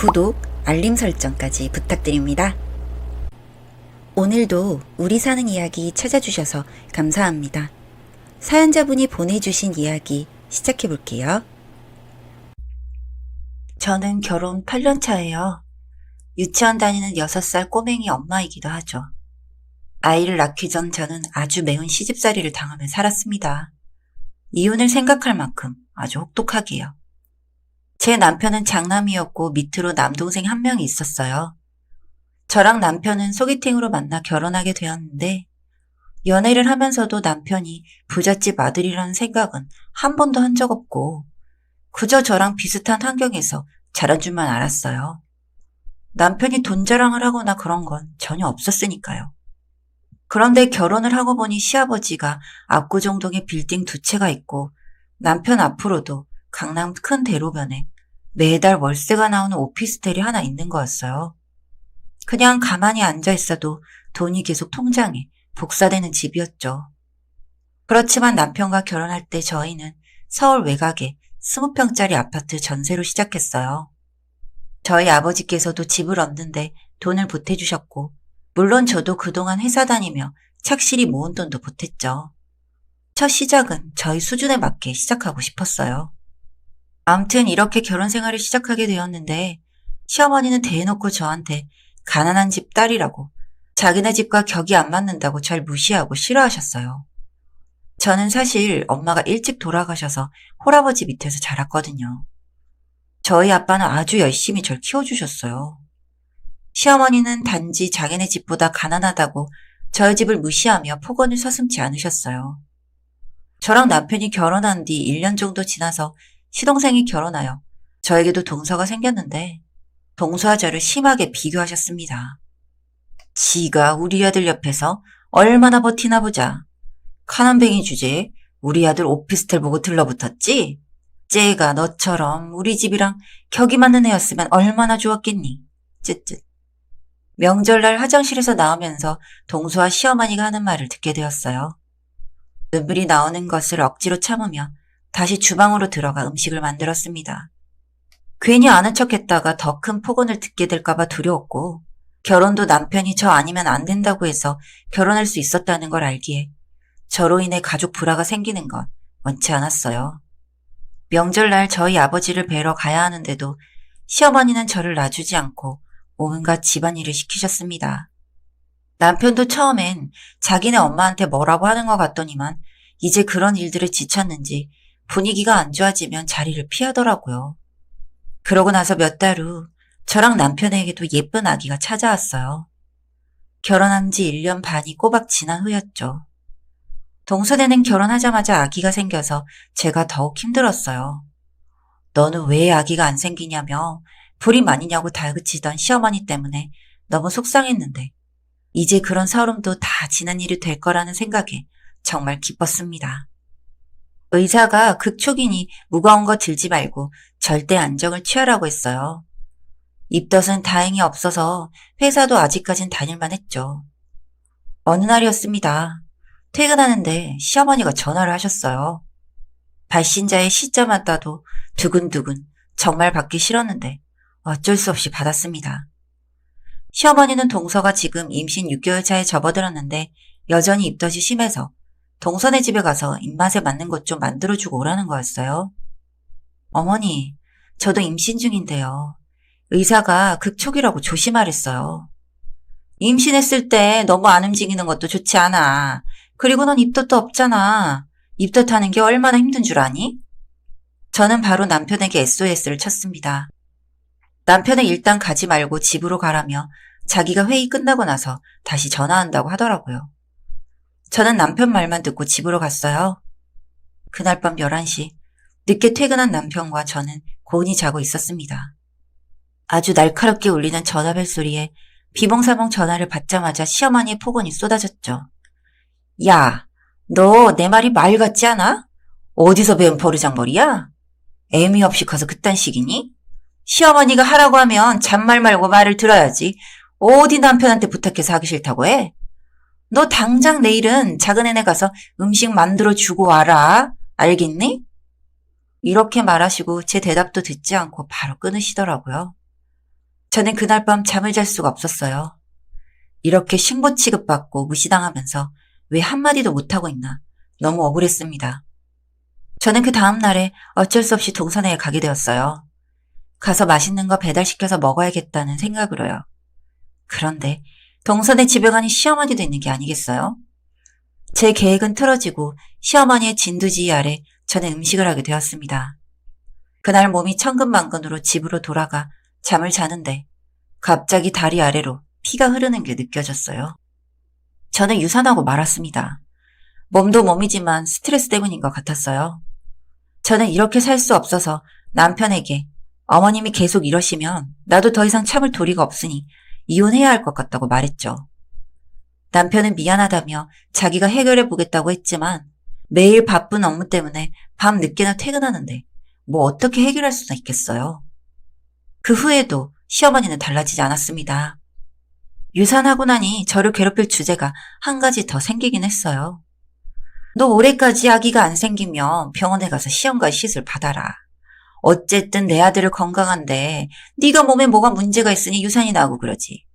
구독, 알림 설정까지 부탁드립니다. 오늘도 우리 사는 이야기 찾아주셔서 감사합니다. 사연자분이 보내주신 이야기 시작해볼게요. 저는 결혼 8년 차예요. 유치원 다니는 6살 꼬맹이 엄마이기도 하죠. 아이를 낳기 전 저는 아주 매운 시집살이를 당하며 살았습니다. 이혼을 생각할 만큼 아주 혹독하게요. 제 남편은 장남이었고 밑으로 남동생 한 명이 있었어요. 저랑 남편은 소개팅으로 만나 결혼하게 되었는데 연애를 하면서도 남편이 부잣집 아들이라는 생각은 한 번도 한 적 없고 그저 저랑 비슷한 환경에서 자란 줄만 알았어요. 남편이 돈 자랑을 하거나 그런 건 전혀 없었으니까요. 그런데 결혼을 하고 보니 시아버지가 압구정동에 빌딩 2채가 있고 남편 앞으로도 강남 큰 대로변에 매달 월세가 나오는 오피스텔이 하나 있는 거였어요. 그냥 가만히 앉아 있어도 돈이 계속 통장에 복사되는 집이었죠. 그렇지만 남편과 결혼할 때 저희는 서울 외곽에 20평짜리 아파트 전세로 시작했어요. 저희 아버지께서도 집을 얻는데 돈을 보태주셨고 물론 저도 그동안 회사 다니며 착실히 모은 돈도 보탰죠. 첫 시작은 저희 수준에 맞게 시작하고 싶었어요. 아무튼 이렇게 결혼 생활을 시작하게 되었는데 시어머니는 대놓고 저한테 가난한 집 딸이라고 자기네 집과 격이 안 맞는다고 절 무시하고 싫어하셨어요. 저는 사실 엄마가 일찍 돌아가셔서 홀아버지 밑에서 자랐거든요. 저희 아빠는 아주 열심히 절 키워주셨어요. 시어머니는 단지 자기네 집보다 가난하다고 저희 집을 무시하며 폭언을 서슴지 않으셨어요. 저랑 남편이 결혼한 뒤 1년 정도 지나서 시동생이 결혼하여 저에게도 동서가 생겼는데 동서와 저를 심하게 비교하셨습니다. 지가 우리 아들 옆에서 얼마나 버티나 보자. 카남뱅이 주제에 우리 아들 오피스텔 보고 들러붙었지? 쟤가 너처럼 우리 집이랑 격이 맞는 애였으면 얼마나 좋았겠니? 쯧쯧. 명절날 화장실에서 나오면서 동서와 시어머니가 하는 말을 듣게 되었어요. 눈물이 나오는 것을 억지로 참으며 다시 주방으로 들어가 음식을 만들었습니다. 괜히 아는 척했다가 더 큰 폭언을 듣게 될까봐 두려웠고 결혼도 남편이 저 아니면 안 된다고 해서 결혼할 수 있었다는 걸 알기에 저로 인해 가족 불화가 생기는 건 원치 않았어요. 명절날 저희 아버지를 뵈러 가야 하는데도 시어머니는 저를 놔주지 않고 온갖 집안일을 시키셨습니다. 남편도 처음엔 자기네 엄마한테 뭐라고 하는 것 같더니만 이제 그런 일들에 지쳤는지 분위기가 안 좋아지면 자리를 피하더라고요. 그러고 나서 몇 달 후 저랑 남편에게도 예쁜 아기가 찾아왔어요. 결혼한 지 1년 반이 꼬박 지난 후였죠. 동서네는 결혼하자마자 아기가 생겨서 제가 더욱 힘들었어요. 너는 왜 아기가 안 생기냐며 불임 아니냐고 달그치던 시어머니 때문에 너무 속상했는데 이제 그런 서름도 다 지난 일이 될 거라는 생각에 정말 기뻤습니다. 의사가 극초기니 무거운 거 들지 말고 절대 안정을 취하라고 했어요. 입덧은 다행히 없어서 회사도 아직까진 다닐만 했죠. 어느 날이었습니다. 퇴근하는데 시어머니가 전화를 하셨어요. 발신자의 시자만 따도 두근두근 정말 받기 싫었는데 어쩔 수 없이 받았습니다. 시어머니는 동서가 지금 임신 6개월 차에 접어들었는데 여전히 입덧이 심해서 동서네 집에 가서 입맛에 맞는 것 좀 만들어주고 오라는 거였어요. 어머니, 저도 임신 중인데요. 의사가 극초기라고 조심하랬어요. 임신했을 때 너무 안 움직이는 것도 좋지 않아. 그리고 넌 입덧도 없잖아. 입덧하는 게 얼마나 힘든 줄 아니? 저는 바로 남편에게 SOS를 쳤습니다. 남편은 일단 가지 말고 집으로 가라며 자기가 회의 끝나고 나서 다시 전화한다고 하더라고요. 저는 남편 말만 듣고 집으로 갔어요. 그날 밤 11시 늦게 퇴근한 남편과 저는 고은이 자고 있었습니다. 아주 날카롭게 울리는 전화벨 소리에 비몽사몽 전화를 받자마자 시어머니의 폭언이 쏟아졌죠. 야, 너 내 말이 말 같지 않아? 어디서 배운 버르장머리야? 애미 없이 커서 그딴 식이니? 시어머니가 하라고 하면 잔말 말고 말을 들어야지. 어디 남편한테 부탁해서 하기 싫다고 해? 너 당장 내일은 작은 애네 가서 음식 만들어 주고 와라. 알겠니? 이렇게 말하시고 제 대답도 듣지 않고 바로 끊으시더라고요. 저는 그날 밤 잠을 잘 수가 없었어요. 이렇게 신고 취급받고 무시당하면서 왜 한마디도 못하고 있나 너무 억울했습니다. 저는 그 다음 날에 어쩔 수 없이 동선회에 가게 되었어요. 가서 맛있는 거 배달시켜서 먹어야겠다는 생각으로요. 그런데 동선회 집에 가니 시어머니도 있는 게 아니겠어요? 제 계획은 틀어지고 시어머니의 진두지휘 아래 저는 음식을 하게 되었습니다. 그날 몸이 천근만근으로 집으로 돌아가 잠을 자는데 갑자기 다리 아래로 피가 흐르는 게 느껴졌어요. 저는 유산하고 말았습니다. 몸도 몸이지만 스트레스 때문인 것 같았어요. 저는 이렇게 살 수 없어서 남편에게 어머님이 계속 이러시면 나도 더 이상 참을 도리가 없으니 이혼해야 할 것 같다고 말했죠. 남편은 미안하다며 자기가 해결해 보겠다고 했지만 매일 바쁜 업무 때문에 밤 늦게나 퇴근하는데 뭐 어떻게 해결할 수나 있겠어요. 그 후에도 시어머니는 달라지지 않았습니다. 유산하고 나니 저를 괴롭힐 주제가 한 가지 더 생기긴 했어요. 너 올해까지 아기가 안 생기면 병원에 가서 시험과 시술 받아라. 어쨌든 내 아들을 건강한데 네가 몸에 뭐가 문제가 있으니 유산이 나오고 그러지.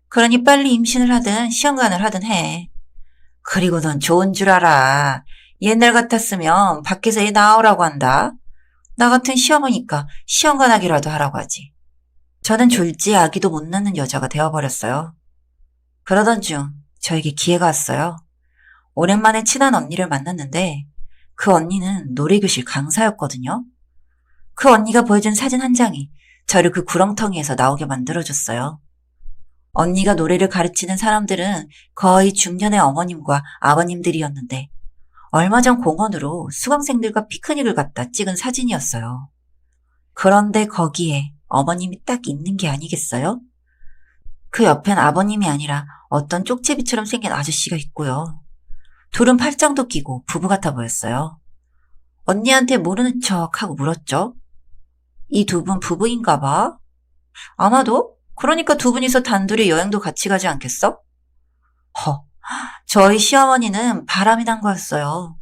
그러니 빨리 임신을 하든 시험관을 하든 해. 그리고 넌 좋은 줄 알아. 옛날 같았으면 밖에서 애 낳으라고 한다. 나 같은 시어머니까 시험관 하기라도 하라고 하지. 저는 졸지 아기도 못 낳는 여자가 되어버렸어요. 그러던 중 저에게 기회가 왔어요. 오랜만에 친한 언니를 만났는데 그 언니는 노래교실 강사였거든요. 그 언니가 보여준 사진 한 장이 저를 그 구렁텅이에서 나오게 만들어줬어요. 언니가 노래를 가르치는 사람들은 거의 중년의 어머님과 아버님들이었는데 얼마 전 공원으로 수강생들과 피크닉을 갔다 찍은 사진이었어요. 그런데 거기에 어머님이 딱 있는 게 아니겠어요? 그 옆엔 아버님이 아니라 어떤 쪽제비처럼 생긴 아저씨가 있고요. 둘은 팔짱도 끼고 부부 같아 보였어요. 언니한테 모르는 척하고 물었죠. 이 두 분 부부인가 봐? 아마도? 그러니까 두 분이서 단둘이 여행도 같이 가지 않겠어? 저희 시어머니는 바람이 난 거였어요.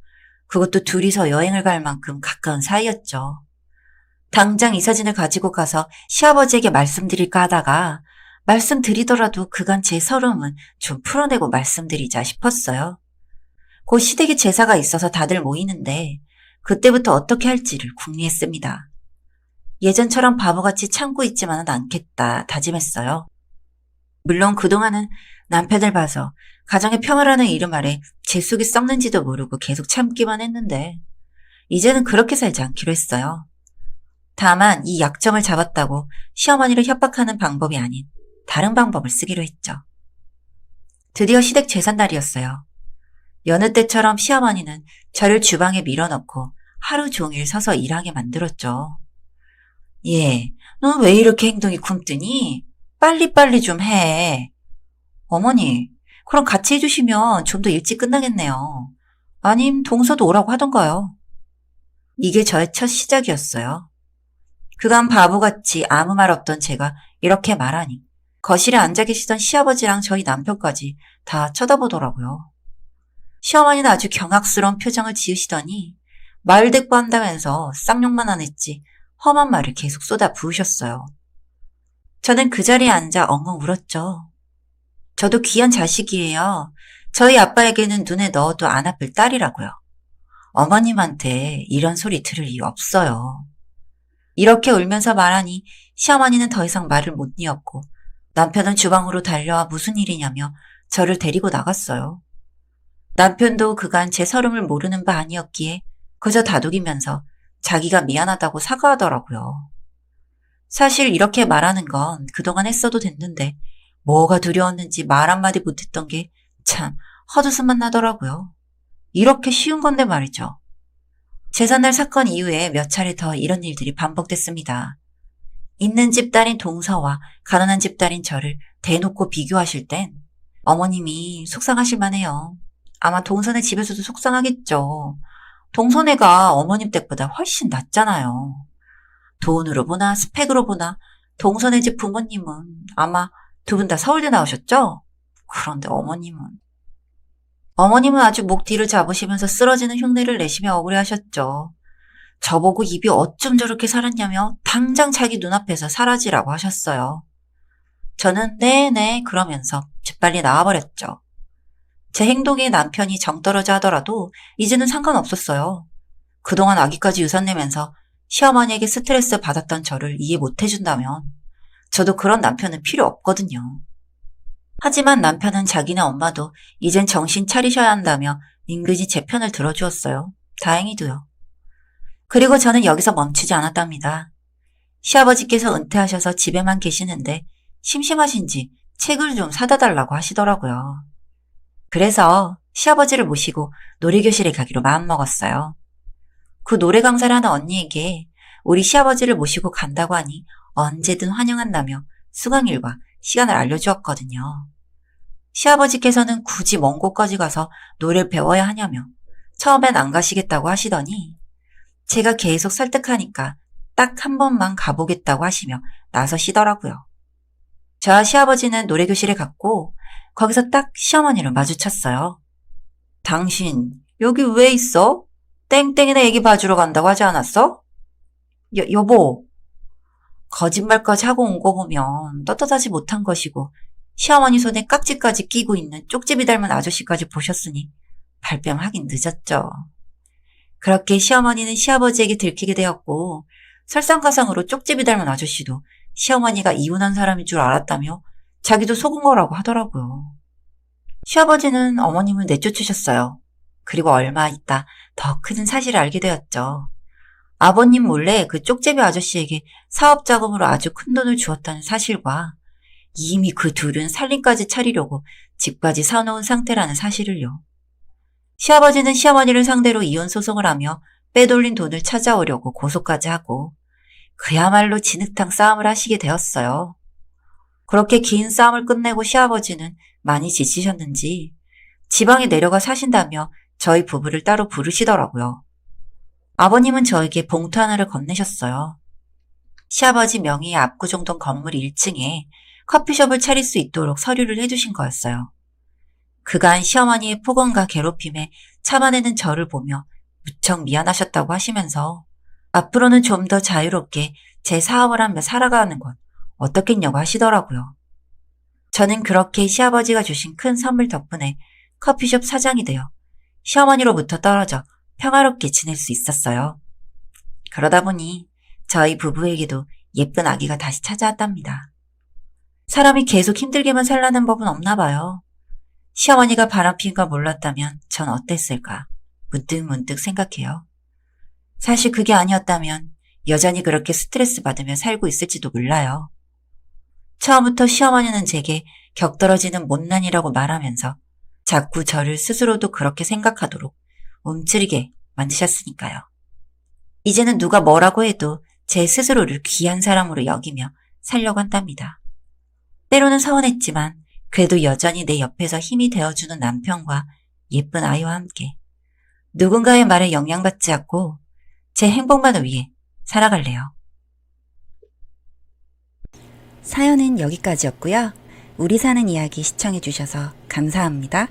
그것도 둘이서 여행을 갈 만큼 가까운 사이였죠. 당장 이 사진을 가지고 가서 시아버지에게 말씀드릴까 하다가 말씀드리더라도 그간 제 서름은 좀 풀어내고 말씀드리자 싶었어요. 곧 시댁에 제사가 있어서 다들 모이는데 그때부터 어떻게 할지를 궁리했습니다. 예전처럼 바보같이 참고 있지만은 않겠다 다짐했어요. 물론 그동안은 남편을 봐서 가정의 평화라는 이름 아래 제 속이 썩는지도 모르고 계속 참기만 했는데 이제는 그렇게 살지 않기로 했어요. 다만 이 약점을 잡았다고 시어머니를 협박하는 방법이 아닌 다른 방법을 쓰기로 했죠. 드디어 시댁 제삿날이었어요. 여느 때처럼 시어머니는 저를 주방에 밀어넣고 하루 종일 서서 일하게 만들었죠. 예, 넌 왜 이렇게 행동이 굼뜨니? 빨리빨리 좀 해. 어머니, 그럼 같이 해주시면 좀 더 일찍 끝나겠네요. 아님 동서도 오라고 하던가요. 이게 저의 첫 시작이었어요. 그간 바보같이 아무 말 없던 제가 이렇게 말하니 거실에 앉아 계시던 시아버지랑 저희 남편까지 다 쳐다보더라고요. 시어머니는 아주 경악스러운 표정을 지으시더니 말대꾸한다면서 쌍욕만 안 했지 험한 말을 계속 쏟아 부으셨어요. 저는 그 자리에 앉아 엉엉 울었죠. 저도 귀한 자식이에요. 저희 아빠에게는 눈에 넣어도 안 아플 딸이라고요. 어머님한테 이런 소리 들을 이유 없어요. 이렇게 울면서 말하니 시어머니는 더 이상 말을 못 이었고 남편은 주방으로 달려와 무슨 일이냐며 저를 데리고 나갔어요. 남편도 그간 제 서름을 모르는 바 아니었기에 그저 다독이면서 자기가 미안하다고 사과하더라고요. 사실 이렇게 말하는 건 그동안 했어도 됐는데 뭐가 두려웠는지 말 한마디 못했던 게 참 헛웃음만 나더라고요. 이렇게 쉬운 건데 말이죠. 제삿날 사건 이후에 몇 차례 더 이런 일들이 반복됐습니다. 있는 집 딸인 동서와 가난한 집 딸인 저를 대놓고 비교하실 땐 어머님이 속상하실 만해요. 아마 동서네 집에서도 속상하겠죠. 동서네가 어머님 댁보다 훨씬 낫잖아요. 돈으로 보나 스펙으로 보나 동서네 집 부모님은 아마 두 분 다 서울대 나오셨죠? 그런데 어머님은 아주 목 뒤를 잡으시면서 쓰러지는 흉내를 내시며 억울해하셨죠. 저보고 입이 어쩜 저렇게 살았냐며 당장 자기 눈앞에서 사라지라고 하셨어요. 저는 네네 그러면서 재빨리 나와버렸죠. 제 행동에 남편이 정떨어져 하더라도 이제는 상관없었어요. 그동안 아기까지 유산내면서 시어머니에게 스트레스 받았던 저를 이해 못 해준다면 저도 그런 남편은 필요 없거든요. 하지만 남편은 자기네 엄마도 이젠 정신 차리셔야 한다며 은근히 제 편을 들어주었어요. 다행히도요. 그리고 저는 여기서 멈추지 않았답니다. 시아버지께서 은퇴하셔서 집에만 계시는데 심심하신지 책을 좀 사다 달라고 하시더라고요. 그래서 시아버지를 모시고 놀이교실에 가기로 마음먹었어요. 그 노래 강사를 하는 언니에게 우리 시아버지를 모시고 간다고 하니 언제든 환영한다며 수강일과 시간을 알려주었거든요. 시아버지께서는 굳이 먼 곳까지 가서 노래를 배워야 하냐며 처음엔 안 가시겠다고 하시더니 제가 계속 설득하니까 딱 한 번만 가보겠다고 하시며 나서시더라고요. 저와 시아버지는 노래교실에 갔고 거기서 딱 시어머니를 마주쳤어요. 당신 여기 왜 있어? 땡땡이네 애기 봐주러 간다고 하지 않았어? 여보. 거짓말까지 하고 온 거 보면 떳떳하지 못한 것이고 시어머니 손에 깍지까지 끼고 있는 쪽제비 닮은 아저씨까지 보셨으니 발뺌하긴 늦었죠. 그렇게 시어머니는 시아버지에게 들키게 되었고 설상가상으로 쪽제비 닮은 아저씨도 시어머니가 이혼한 사람인 줄 알았다며 자기도 속은 거라고 하더라고요. 시아버지는 어머님을 내쫓으셨어요. 그리고 얼마 있다 더 큰 사실을 알게 되었죠. 아버님 몰래 그 쪽제비 아저씨에게 사업 자금으로 아주 큰 돈을 주었다는 사실과 이미 그 둘은 살림까지 차리려고 집까지 사놓은 상태라는 사실을요. 시아버지는 시어머니를 상대로 이혼 소송을 하며 빼돌린 돈을 찾아오려고 고소까지 하고 그야말로 진흙탕 싸움을 하시게 되었어요. 그렇게 긴 싸움을 끝내고 시아버지는 많이 지치셨는지 지방에 내려가 사신다며 저희 부부를 따로 부르시더라고요. 아버님은 저에게 봉투 하나를 건네셨어요. 시아버지 명의의 압구정동 건물 1층에 커피숍을 차릴 수 있도록 서류를 해주신 거였어요. 그간 시어머니의 폭언과 괴롭힘에 참아내는 저를 보며 무척 미안하셨다고 하시면서 앞으로는 좀 더 자유롭게 제 사업을 하며 살아가는 건 어떻겠냐고 하시더라고요. 저는 그렇게 시아버지가 주신 큰 선물 덕분에 커피숍 사장이 되어 시어머니로부터 떨어져 평화롭게 지낼 수 있었어요. 그러다 보니 저희 부부에게도 예쁜 아기가 다시 찾아왔답니다. 사람이 계속 힘들게만 살라는 법은 없나 봐요. 시어머니가 바람핀 걸 몰랐다면 전 어땠을까 문득문득 생각해요. 사실 그게 아니었다면 여전히 그렇게 스트레스 받으며 살고 있을지도 몰라요. 처음부터 시어머니는 제게 격떨어지는 못난이라고 말하면서 자꾸 저를 스스로도 그렇게 생각하도록 움츠리게 만드셨으니까요. 이제는 누가 뭐라고 해도 제 스스로를 귀한 사람으로 여기며 살려고 한답니다. 때로는 서운했지만 그래도 여전히 내 옆에서 힘이 되어주는 남편과 예쁜 아이와 함께 누군가의 말에 영향받지 않고 제 행복만을 위해 살아갈래요. 사연은 여기까지였고요. 우리 사는 이야기 시청해주셔서 감사합니다.